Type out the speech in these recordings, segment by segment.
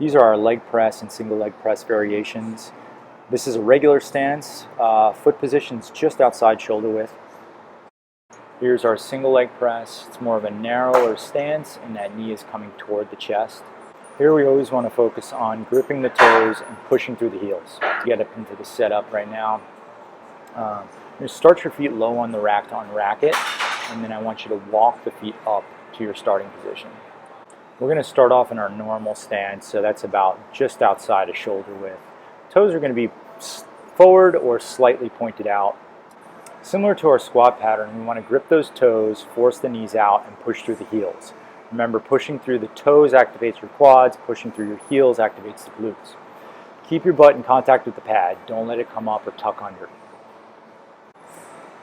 These are our leg press and single leg press variations. This is a regular stance, foot positions just outside shoulder width. Here's our single leg press. It's more of a narrower stance and that knee is coming toward the chest. Here we always want to focus on gripping the toes and pushing through the heels. To get up into the setup right now, you start your feet low on the rack to unrack it, and then I want you to walk the feet up to your starting position. We're going to start off in our normal stance, so that's about just outside of shoulder width. Toes are going to be forward or slightly pointed out. Similar to our squat pattern, we want to grip those toes, force the knees out, and push through the heels. Remember, pushing through the toes activates your quads, pushing through your heels activates the glutes. Keep your butt in contact with the pad. Don't let it come up or tuck under.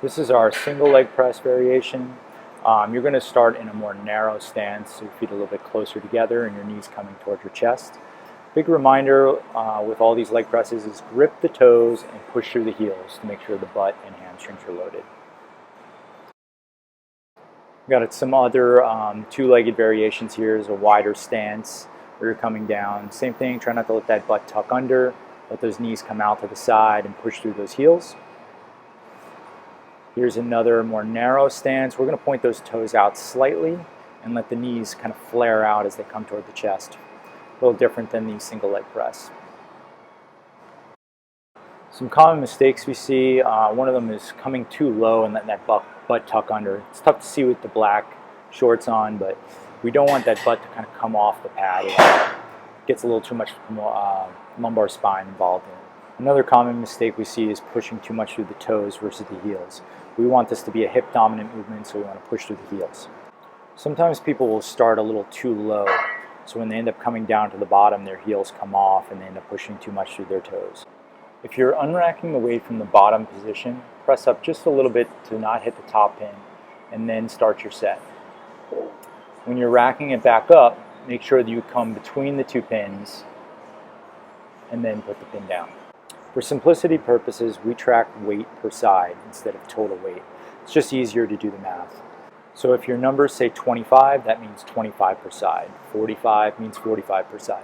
This is our single leg press variation. You're going to start in a more narrow stance, so your feet a little bit closer together and your knees coming towards your chest. Big reminder with all these leg presses is grip the toes and push through the heels to make sure the butt and hamstrings are loaded. We've got some other two-legged variations here. Is a wider stance where you're coming down. Same thing, try not to let that butt tuck under. Let those knees come out to the side and push through those heels. Here's another more narrow stance. We're going to point those toes out slightly and let the knees kind of flare out as they come toward the chest. A little different than the single leg press. Some common mistakes we see, one of them is coming too low and letting that butt tuck under. It's tough to see with the black shorts on, but we don't want that butt to kind of come off the pad. It gets a little too much lumbar spine involved in it. Another common mistake we see is pushing too much through the toes versus the heels. We want this to be a hip dominant movement, so we want to push through the heels. Sometimes people will start a little too low, so when they end up coming down to the bottom, their heels come off and they end up pushing too much through their toes. If you're unracking the weight from the bottom position, press up just a little bit to not hit the top pin, and then start your set. When you're racking it back up, make sure that you come between the two pins and then put the pin down. For simplicity purposes, we track weight per side instead of total weight. It's just easier to do the math. So if your numbers say 25, that means 25 per side. 45 means 45 per side.